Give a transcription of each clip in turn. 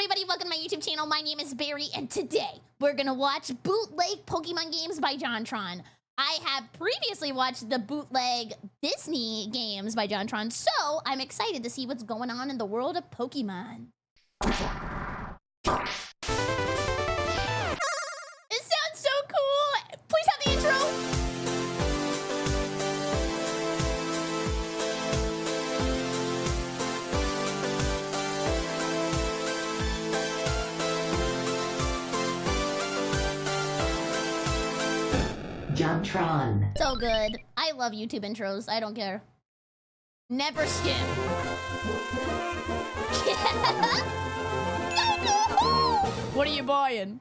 everybody, welcome to my YouTube channel. My name is Berry, and today we're gonna watch Bootleg Pokémon Games by JonTron. I have previously watched the Bootleg Disney games by JonTron, so I'm excited to see what's going on in the world of Pokemon. It sounds so cool! Please have the intro! JonTron. So good. I love YouTube intros. I don't care. Never skip. What are you buying?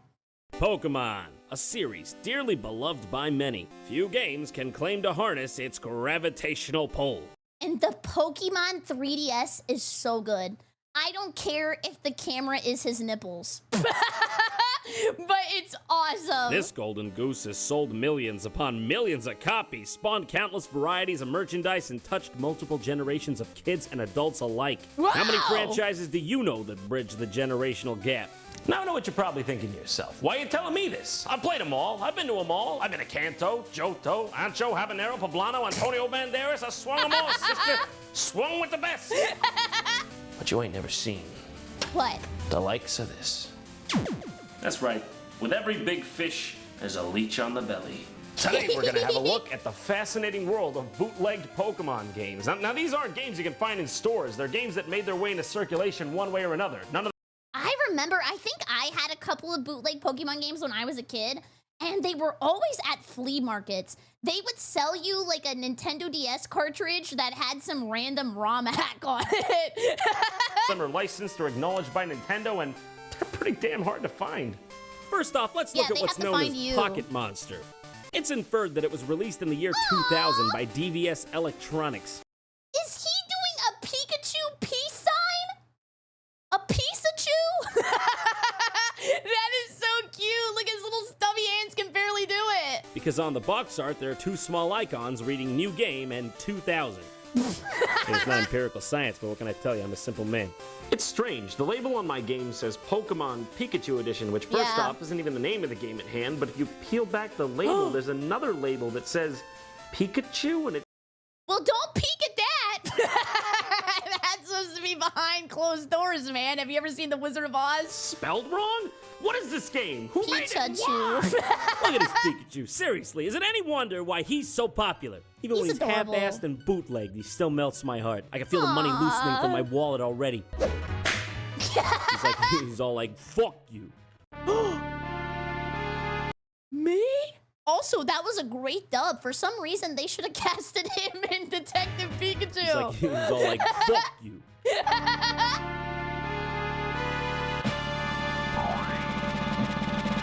Pokemon, a series dearly beloved by many. Few games can claim to harness its gravitational pull. And the Pokemon 3DS is so good. I don't care if the camera is his nipples. But it's awesome. This golden goose has sold millions upon millions of copies, spawned countless varieties of merchandise, and touched multiple generations of kids and adults alike. Wow. How many franchises do you know that bridge the generational gap? Now I know what you're probably thinking to yourself. Why are you telling me this? I've played them all. I've been to them all. I've been to Kanto, Johto, Ancho, Habanero, Poblano, Antonio Banderas. I swung them all, sister. Swung with the best. But you ain't never seen What? the likes of this. That's right. With every big fish, there's a leech on the belly. Today, we're gonna have a look at the fascinating world of bootlegged Pokemon games. Now, these aren't games you can find in stores. They're games that made their way into circulation one way or another. I remember, I think I had a couple of bootleg Pokemon games when I was a kid, and they were always at flea markets. They would sell you like a Nintendo DS cartridge that had some random ROM hack on it. Some are licensed or acknowledged by Nintendo, and they're pretty damn hard to find. First off, let's look at what's known as Pocket Monster. It's inferred that it was released in the year 2000 by DVS Electronics. Is he doing a Pikachu peace sign? A Pikachu? That is so cute. Look, his little stubby hands can barely do it. Because on the box art, there are two small icons reading New Game and 2000. It's not empirical science, but what can I tell you? I'm a simple man. It's strange. The label on my game says Pokemon Pikachu Edition, which first off isn't even the name of the game at hand, but if you peel back the label, there's another label that says Pikachu, and it... Well, don't peek at that. That's supposed to be behind closed doors, man. Have you ever seen The Wizard of Oz? Spelled wrong? What is this game? Who made it? Pikachu. Look at this Pikachu. Seriously, is it any wonder why he's so popular? Even when he's adorable. half-assed and bootlegged, he still melts my heart. I can feel the money loosening from my wallet already. He's all like, fuck you. Me? Also, that was a great dub. For some reason, they should have casted him in Detective Pikachu. He's all like, fuck you.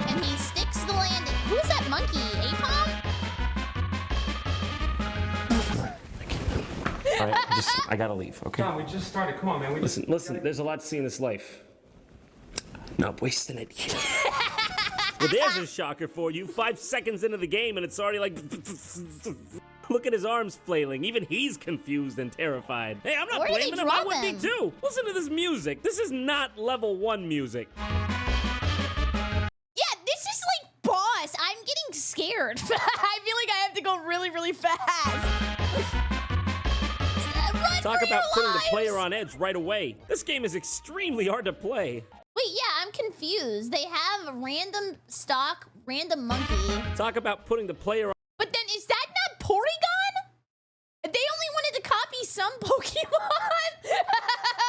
And he sticks the landing. Who's that monkey? Apom? All right, I gotta leave, okay? John, we just started. Come on, man. Listen, there's a lot to see in this life. Not wasting it here. Well, there's a shocker for you. 5 seconds into the game, and it's already like... Look at his arms flailing. Even he's confused and terrified. Hey, I'm not blaming him. I would be too. Listen to this music. This is not level 1 music. Yeah, this is like boss. I'm getting scared. I feel like I have to go really, really fast. Talk about putting the player on edge right away. This game is extremely hard to play. Wait, yeah, I'm confused. They have random stock, random monkey. Talk about putting the player on... But then, is that not Porygon? They only wanted to copy some Pokemon.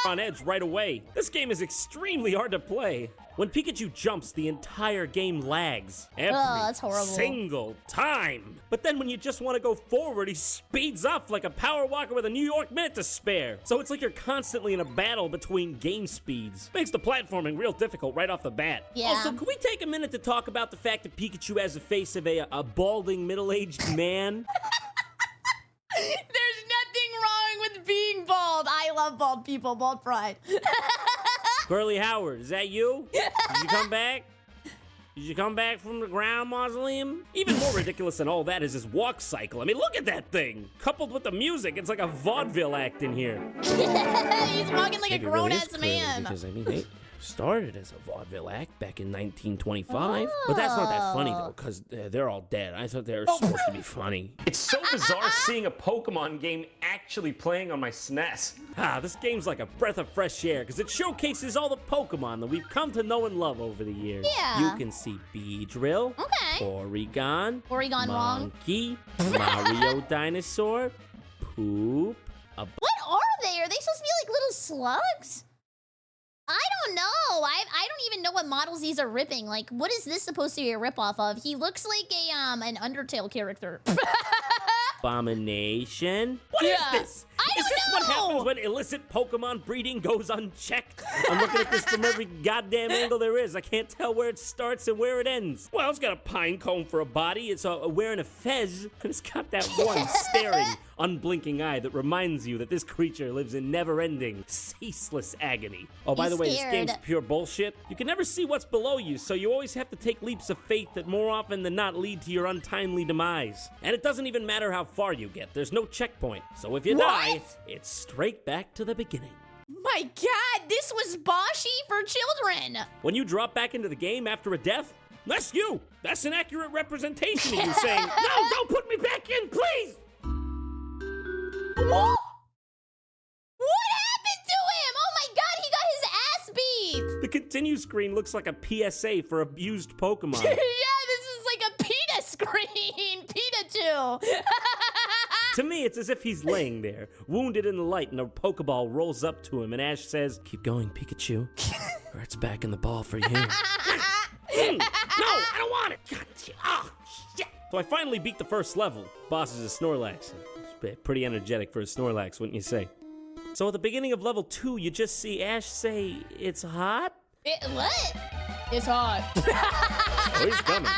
on edge right away. This game is extremely hard to play. When Pikachu jumps, the entire game lags. That's horrible. Single time. But then when you just want to go forward, he speeds up like a power walker with a New York minute to spare. So it's like you're constantly in a battle between game speeds. Makes the platforming real difficult right off the bat. Yeah. Also, can we take a minute to talk about the fact that Pikachu has the face of a balding middle-aged man? There's nothing wrong with being bald. I love bald people, bald pride. Curly Howard, is that you? Did you come back? Did you come back from the ground mausoleum? Even more ridiculous than all that is his walk cycle. I mean, look at that thing. Coupled with the music, it's like a vaudeville act in here. He's walking like Maybe a it really is grown-ass curly, man. Because, I mean, Started as a vaudeville act back in 1925. But that's not that funny, though, because they're all dead. I thought they were supposed to be funny. It's so bizarre seeing a Pokemon game actually playing on my SNES. This game's like a breath of fresh air, because it showcases all the Pokemon that we've come to know and love over the years. Yeah. You can see Beedrill, Oregon, Monkey, Mario Dinosaur, Poop. What are they? Are they supposed to be like little slugs? I don't know. I don't even know what models these are ripping. Like, what is this supposed to be a ripoff of? He looks like a an Undertale character. Abomination? What is this? I Is don't this know. what happens when illicit Pokemon breeding goes unchecked? I'm looking at this from every goddamn angle there is. I can't tell where it starts and where it ends. Well, it's got a pine cone for a body. It's wearing a fez. And it's got that one staring, unblinking eye that reminds you that this creature lives in never-ending, ceaseless agony. Oh, by the way, this game's pure bullshit. You can never see what's below you, so you always have to take leaps of faith that more often than not lead to your untimely demise. And it doesn't even matter how far you get. There's no checkpoint. So if you die, it's straight back to the beginning. My God, this was Boshi for children. When you drop back into the game after a death, that's you. That's an accurate representation of you saying, no, don't put me back in, please. What? What happened to him? Oh my God, he got his ass beat. The continue screen looks like a PSA for abused Pokemon. Yeah, this is like a PETA screen. Pikachu. To me, it's as if he's laying there, wounded in the light, and a Pokeball rolls up to him, and Ash says, keep going, Pikachu, or it's back in the ball for you. No, I don't want it. God, oh, shit. So I finally beat the first level. Boss is a Snorlax. It's pretty energetic for a Snorlax, wouldn't you say? So at the beginning of level 2, you just see Ash say, it's hot? What? It's hot. Oh, he's coming.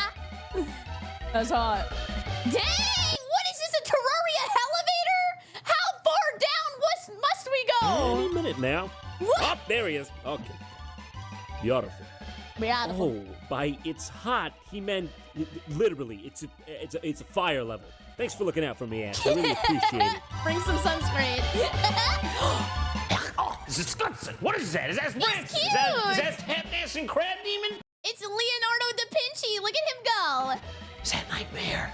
That's hot. Dang! What is this, a Terraria elevator? How far down must we go? Any minute now. What? Oh, there he is. Okay. Beautiful. Beautiful. Oh, by it's hot, he meant literally. It's a fire level. Thanks for looking out for me, Ash. I really appreciate it. Bring some sunscreen. Oh, this is disgusting. What is that? Is that Brent? cute. Is that half-dancing crab demon? It's Leonardo da Vinci. Look at him go. Is that Nightmare?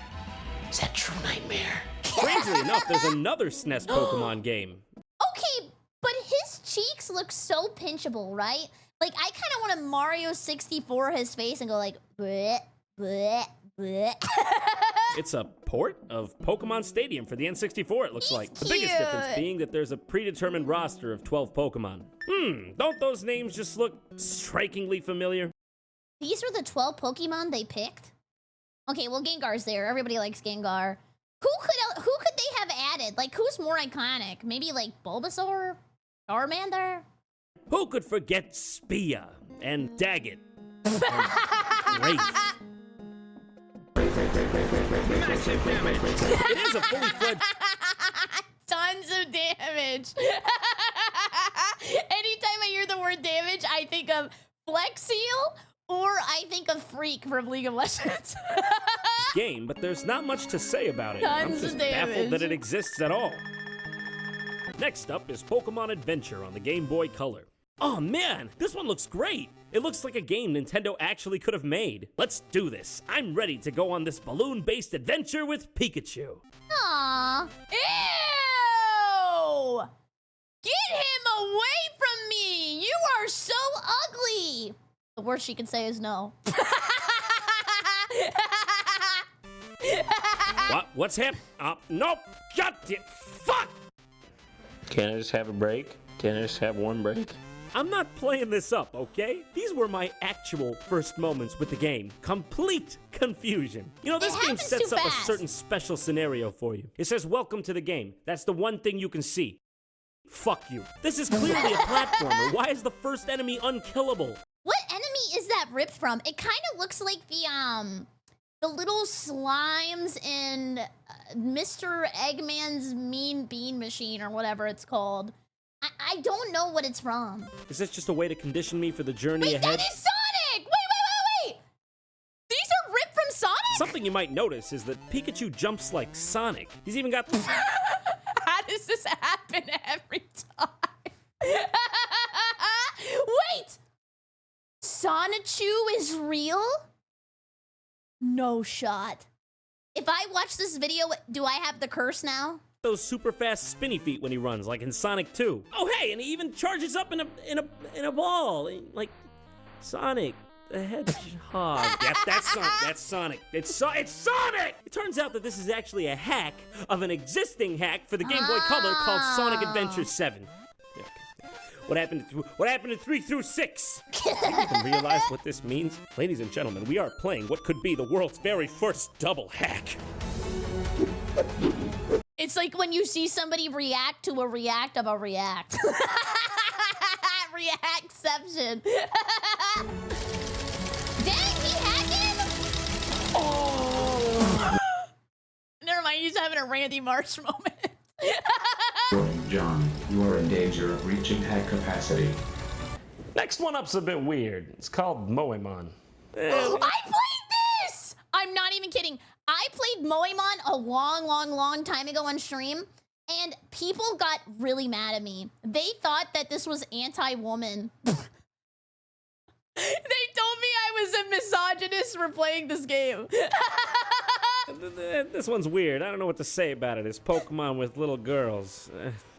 Is that True Nightmare? Strangely enough, there's another SNES Pokemon game. Okay, but his cheeks look so pinchable, right? Like, I kind of want to Mario 64 his face and go like, bleh, bleh, bleh. It's a port of Pokemon Stadium for the N64, it looks like. The biggest difference being that there's a predetermined roster of 12 Pokemon. Don't those names just look strikingly familiar? These are the 12 Pokemon they picked? Okay, well, Gengar's there. Everybody likes Gengar. Who could they have added? Like, who's more iconic? Maybe, like, Bulbasaur? Charmander? Who could forget Spia and Daggett and Wraith? Massive damage. It is a fully fledged. Tons of damage. Anytime I hear the word damage, I think of Flex Seal or I think of Freak from League of Legends. Game, but there's not much to say about it. I'm Tons just of baffled damage. that it exists at all. Next up is Pokemon Adventure on the Game Boy Color. Oh man, this one looks great. It looks like a game Nintendo actually could have made. Let's do this. I'm ready to go on this balloon-based adventure with Pikachu. Aww. Ew! Get him away from me! You are so ugly! The worst she can say is no. What? What's happening? Nope. Got it. Fuck! Can't I just have a break? Can't I just have one break? I'm not playing this up, okay? These were my actual first moments with the game. Complete confusion. You know, this game happens sets too up fast. a certain special scenario for you. It says, welcome to the game. That's the one thing you can see. Fuck you. This is clearly a platformer. Why is the first enemy unkillable? What enemy is that ripped from? It kind of looks like the little slimes in Mr. Eggman's Mean Bean Machine or whatever it's called. I don't know what it's from. Is this just a way to condition me for the journey Wait, ahead? that is Sonic! Wait! These are ripped from Sonic? Something you might notice is that Pikachu jumps like Sonic. He's even got... How does this happen every time? Wait! Sonichu is real? No shot. If I watch this video, do I have the curse now? Those super fast spinny feet when he runs, like in Sonic 2. Oh hey, and he even charges up in a ball, like Sonic the Hedgehog. That's Sonic. That's Sonic. It's Sonic. It turns out that this is actually a hack of an existing hack for the Game Boy Color called Sonic Adventure 7. Yeah, okay. What happened to 3 through 6? Do you even realize what this means? Ladies and gentlemen, we are playing what could be the world's very first double hack. It's like when you see somebody react to a react of a react. Reactception. Dang, he hacking? Oh! Never mind, he's having a Randy Marsh moment. Warning, Jon, you are in danger of reaching hack capacity. Next one up's a bit weird. It's called Moan. I played this! I'm not even kidding. I played Moan a long time ago on stream, and people got really mad at me. They thought that this was anti-woman. They told me I was a misogynist for playing this game. This one's weird. I don't know what to say about it. It's Pokemon with little girls.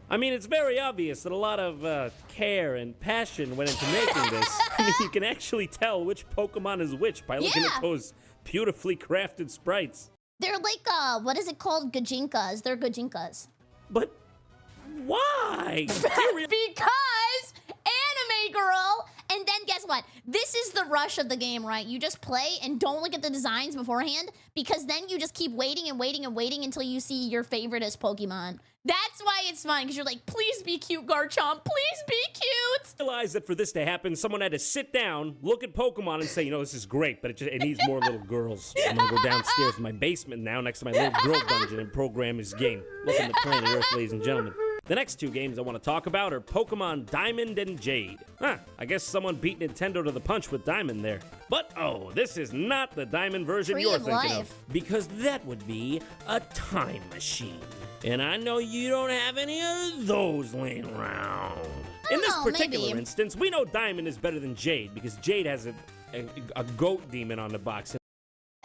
I mean, it's very obvious that a lot of care and passion went into making this. I mean, you can actually tell which Pokemon is which by looking at those beautifully crafted sprites. They're like, what is it called? Gijinkas. They're gijinkas. But why? Because anime girl. And then guess what? This is the rush of the game, right? You just play and don't look at the designs beforehand, because then you just keep waiting and waiting and waiting until you see your favoriteest Pokemon. That's why it's fun, because you're like, please be cute, Garchomp. Please be cute. I realized that for this to happen, someone had to sit down, look at Pokemon, and say, you know, this is great, but it needs more little girls. I'm gonna go downstairs in my basement now, next to my little girl dungeon, and program his game. Welcome to Planet Earth, ladies and gentlemen. The next two games I want to talk about are Pokemon Diamond and Jade. I guess someone beat Nintendo to the punch with Diamond there. But oh, this is not the Diamond version you're thinking of. Because that would be a time machine. And I know you don't have any of those laying around. In this particular instance, we know Diamond is better than Jade because Jade has a goat demon on the box.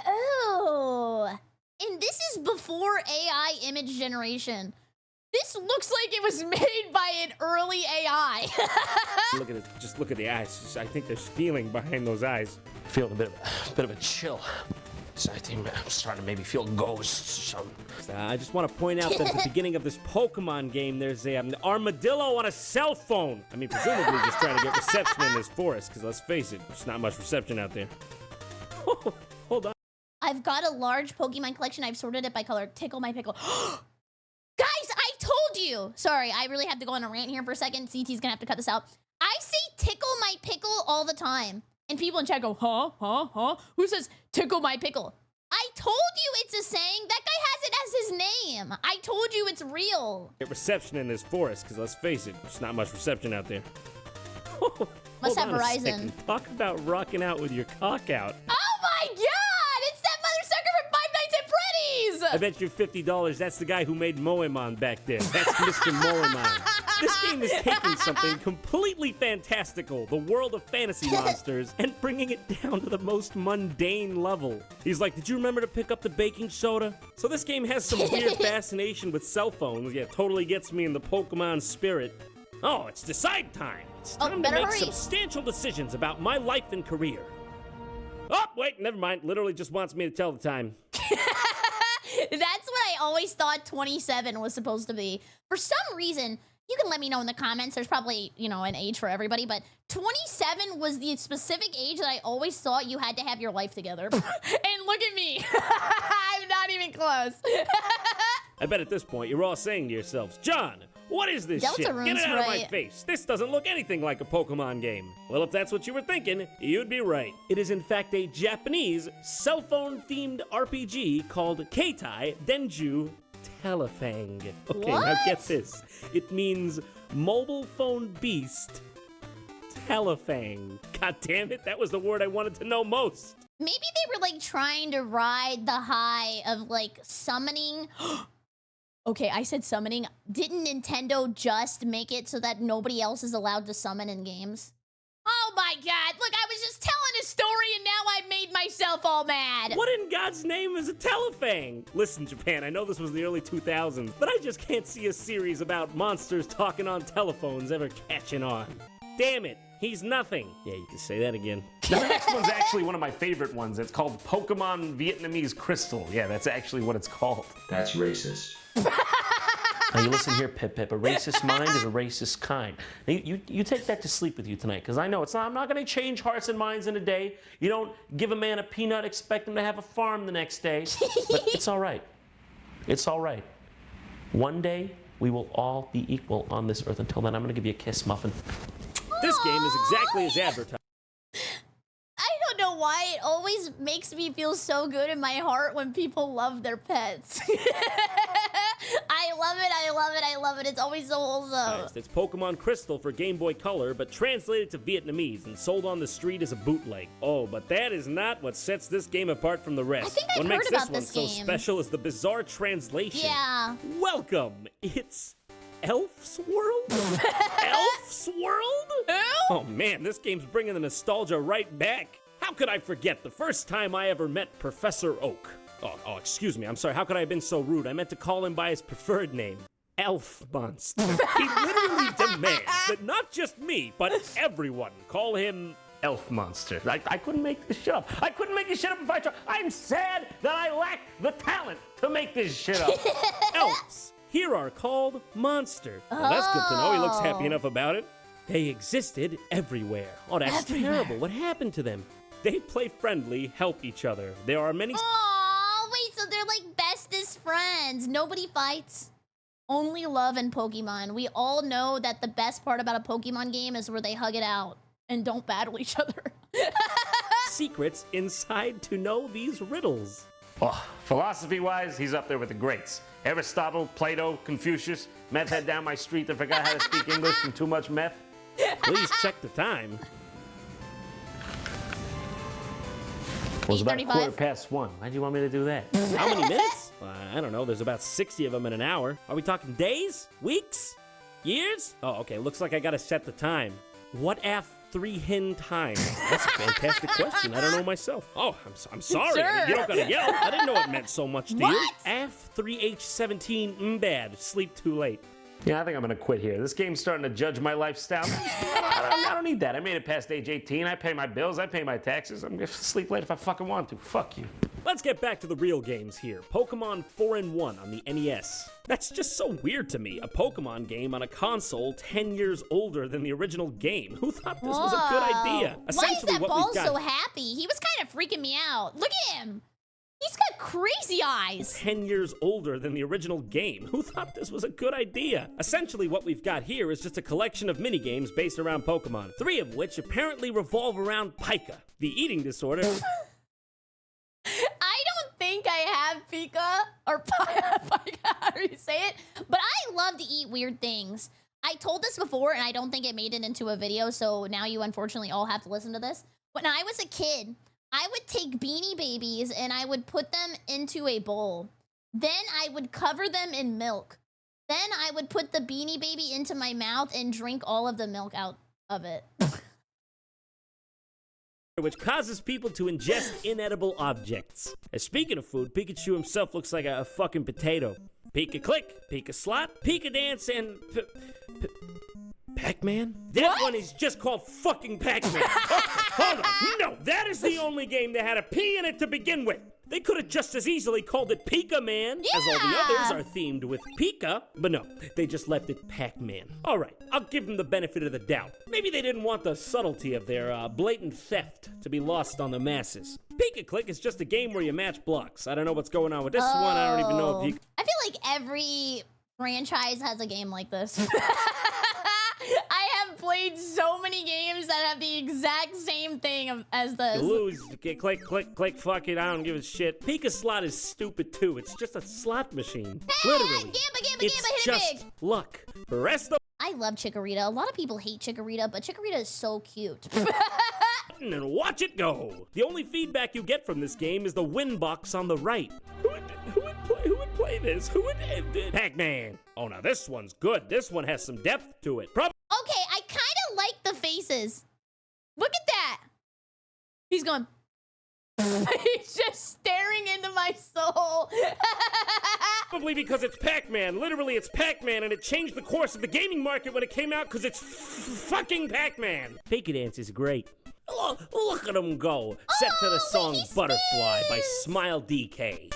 Oh, and this is before AI image generation. This looks like it was made by an early AI. Look at it. Just look at the eyes. I think there's feeling behind those eyes. Feeling a bit of a chill. So I think I'm starting to maybe feel ghosts or something. I just want to point out that at the beginning of this Pokemon game, there's an armadillo on a cell phone. I mean, presumably just trying to get reception in this forest, because let's face it, there's not much reception out there. Hold on. I've got a large Pokemon collection. I've sorted it by color. Tickle my pickle. Guys, I told you. Sorry, I really have to go on a rant here for a second. CT's gonna have to cut this out. I say tickle my pickle all the time. And people in chat go, huh? Who says tickle my pickle? I told you it's a saying. That guy has it as his name. I told you it's real. Get reception in this forest, because let's face it, there's not much reception out there. Must have Verizon. Talk about rocking out with your cock out. Oh my god! It's that mother sucker from Five Nights at Freddy's! I bet you $50 that's the guy who made Moan back there. That's Mr. Moan. This game is taking something completely fantastical, the world of fantasy monsters, and bringing it down to the most mundane level. He's like, did you remember to pick up the baking soda? So this game has some weird fascination with cell phones. Yeah, totally gets me in the Pokemon spirit. Oh, it's decide time. It's time to make substantial decisions about my life and career. Oh, wait, never mind. Literally just wants me to tell the time. That's what I always thought 27 was supposed to be. For some reason, you can let me know in the comments. There's probably, you know, an age for everybody, but 27 was the specific age that I always thought you had to have your life together. And look at me. I'm not even close. I bet at this point you're all saying to yourselves, Jon, what is this shit? Get it out of my face. This doesn't look anything like a Pokemon game. Well, if that's what you were thinking, you'd be right. It is in fact a Japanese cell phone-themed RPG called Keitai Denju Telefang. Okay, now get this. It means mobile phone beast Telefang. God damn it, that was the word I wanted to know most. Maybe they were like trying to ride the high of like summoning. Okay, I said summoning. Didn't Nintendo just make it so that nobody else is allowed to summon in games? Oh, Oh my god. Look, I was just telling a story and now I made myself all mad. What in God's name is a telefang? Listen, Japan, I know this was the early 2000s, but I just can't see a series about monsters talking on telephones ever catching on. Damn it, he's nothing. Yeah, you can say that again. The next one's actually one of my favorite ones. It's called Pokemon Vietnamese Crystal. Yeah, that's actually what it's called. That's racist. Now you listen here, Pip Pip. A racist mind is a racist kind. Now, you take that to sleep with you tonight, because I know I'm not going to change hearts and minds in a day. You don't give a man a peanut, expect him to have a farm the next day. But it's all right. It's all right. One day, we will all be equal on this earth. Until then, I'm going to give you a kiss, Muffin. This game is exactly as advertised. I don't know why it always makes me feel so good in my heart when people love their pets. I love it, I love it, I love it. It's always so wholesome. It's Pokemon Crystal for Game Boy Color, but translated to Vietnamese and sold on the street as a bootleg. Oh, but that is not what sets this game apart from the rest. I think I've what heard makes about this one this so game. special is the bizarre translation. Yeah. Welcome. It's Elf's World? Elf's World? Oh man, this game's bringing the nostalgia right back. How could I forget the first time I ever met Professor Oak? Oh, excuse me, I'm sorry, how could I have been so rude? I meant to call him by his preferred name. Elf Monster. He literally demands that not just me, but everyone call him Elf Monster. I couldn't make this shit up. I couldn't make this shit up if I tried. I'm sad that I lack the talent to make this shit up. elves. Here are called monster. Well, that's good to know. He looks happy enough about it. They existed everywhere. Oh, that's terrible. What happened to them? They play friendly, help each other. There are many... Aw, wait, so they're like bestest friends. Nobody fights. Only love and Pokemon. We all know that the best part about a Pokemon game is where they hug it out and don't battle each other. secrets inside to know these riddles. Oh, philosophy-wise, he's up there with the greats. Aristotle, Plato, Confucius, meth head down my street that forgot how to speak English from too much meth. Please check the time. It was about 8:35. 1:15. Why'd you want me to do that? How many minutes? I don't know. There's about 60 of them in an hour. Are we talking days? Weeks? Years? Oh, okay. Looks like I gotta set the time. What af 3 hin time? That's a fantastic question. I don't know myself. Oh, I'm sorry. Sure. You don't gotta yell. I didn't know it meant so much to you. What? Af 3h17 bad. Sleep too late. Yeah, I think I'm gonna quit here. This game's starting to judge my lifestyle. I don't need that. I made it past age 18. I pay my bills. I pay my taxes. I'm gonna sleep late if I fucking want to. Fuck you. Let's get back to the real games here. Pokemon 4-in-1 on the NES. That's just so weird to me. A Pokemon game on a console 10 years older than the original game. Who thought this was a good idea? Why is that what ball we've got so happy? He was kind of freaking me out. Look at him. He's got crazy eyes. 10 years older than the original game. Who thought this was a good idea? Essentially, what we've got here is just a collection of minigames based around Pokemon, 3 of which apparently revolve around Pica, the eating disorder. I don't think I have Pika or Pika, however you say it, but I love to eat weird things. I told this before, and I don't think it made it into a video, so now you unfortunately all have to listen to this. When I was a kid, I would take Beanie Babies and I would put them into a bowl. Then I would cover them in milk. Then I would put the Beanie Baby into my mouth and drink all of the milk out of it. Which causes people to ingest inedible objects. And speaking of food, Pikachu himself looks like a fucking potato. Pika Click, Pika Slot, Pika Dance, and Pac-Man? That one is just called fucking Pac-Man. Hold on. No, that is the only game that had a P in it to begin with. They could have just as easily called it Pika Man, as all the others are themed with Pika, but no, they just left it Pac-Man. All right, I'll give them the benefit of the doubt. Maybe they didn't want the subtlety of their blatant theft to be lost on the masses. Pika Click is just a game where you match blocks. I don't know what's going on with this one. I don't even know if you... I feel like every franchise has a game like this. I have played so many games that have the exact same thing as this. You lose. Click, click, click, fuck it, I don't give a shit. Pika Slot is stupid too. It's just a slot machine. Literally. Gamba, It's hit it just big. luck. The rest of I love Chikorita. A lot of people hate Chikorita, but Chikorita is so cute. and watch it go. The only feedback you get from this game is the win box on the right. Who would play this? Who would Pac-Man. Oh, now this one's good. This one has some depth to it. Okay, I kind of like the faces. Look He's going. He's just staring into my soul. Probably because it's Pac-Man. Literally, it's Pac-Man, and it changed the course of the gaming market when it came out because it's fucking Pac-Man. Fakey Dance is great. Look at him go. Set to the song Butterfly by Smile DK.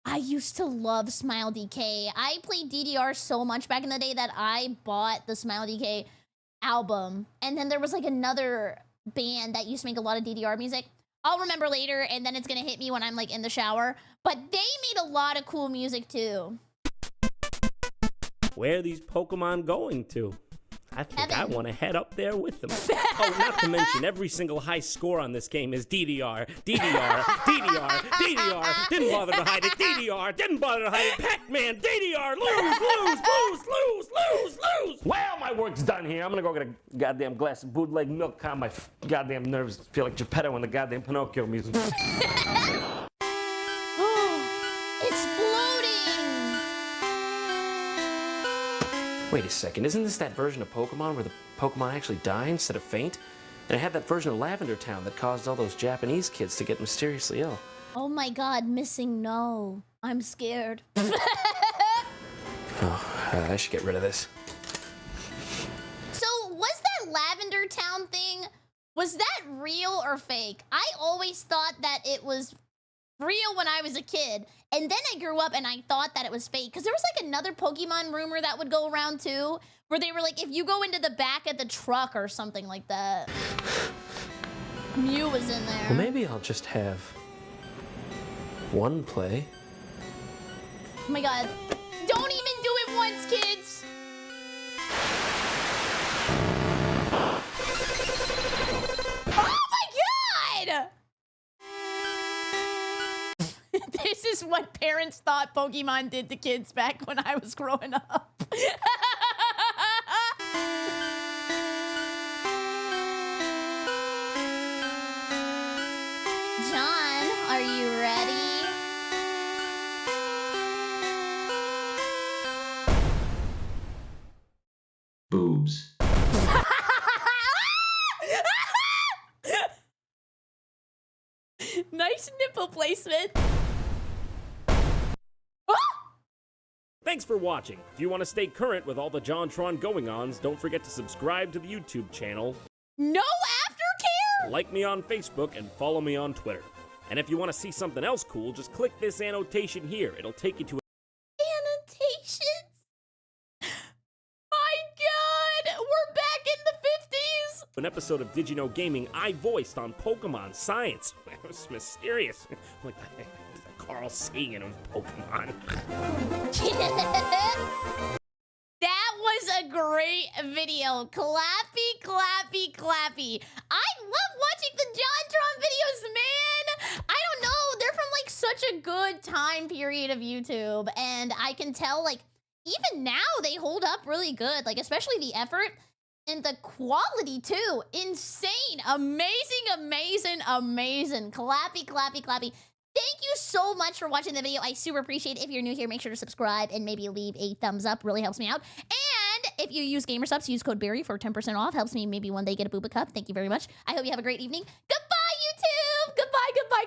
I used to love Smile DK. I played DDR so much back in the day that I bought the Smile DK album. And then there was like another band that used to make a lot of DDR music. I'll remember later, and then it's gonna hit me when I'm like in the shower. But they made a lot of cool music too. Where are these Pokemon going to? I think I Heaven. want to head up there with them. Oh, not to mention, every single high score on this game is DDR, DDR, DDR, DDR, didn't bother to hide it, DDR, didn't bother to hide it, Pac-Man, DDR, lose. Well, my work's done here. I'm gonna go get a goddamn glass of bootleg milk, calm my goddamn nerves. Feel like Geppetto in the goddamn Pinocchio music. It's floating. Wait a second, isn't this that version of Pokemon where the Pokemon actually die instead of faint? And it had that version of Lavender Town that caused all those Japanese kids to get mysteriously ill. Oh my God, missing no. I'm scared. I should get rid of this. So was that Lavender Town thing, was that real or fake? I always thought that it was real when I was a kid. And then I grew up and I thought that it was fake. Because there was like another Pokemon rumor that would go around too, where they were like, if you go into the back of the truck or something like that. Mew was in there. Well, maybe I'll just have one play. Oh my God. Don't even do it once, kids. Oh my God! This is what parents thought Pokemon did to kids back when I was growing up. John, are you ready? Boobs. Nice nipple placement. Thanks for watching. If you want to stay current with all the JonTron going-ons, don't forget to subscribe to the YouTube channel, No aftercare? like me on Facebook, and follow me on Twitter. And if you want to see something else cool, just click this annotation here. It'll take you to Annotations? My God, we're back in the 50s. an episode of Did You Know Gaming I voiced on Pokemon Science. It was mysterious. Like the Carl Sagan of Pokemon. That was a great video. Clappy, clappy, clappy. I love watching the JonTron videos, man. I don't know. They're from like such a good time period of YouTube. And I can tell like even now they hold up really good. Like especially the effort and the quality too. Insane. Amazing, amazing, amazing. Clappy, clappy, clappy. Thank you so much for watching the video. I super appreciate it. If you're new here, make sure to subscribe and maybe leave a thumbs up. Really helps me out. And if you use GamerSupps, use code Berry for 10% off. Helps me maybe one day get a Booba Cup. Thank you very much. I hope you have a great evening. Goodbye, YouTube. Goodbye, goodbye,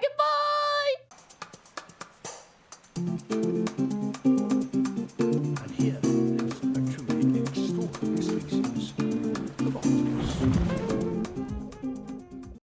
goodbye.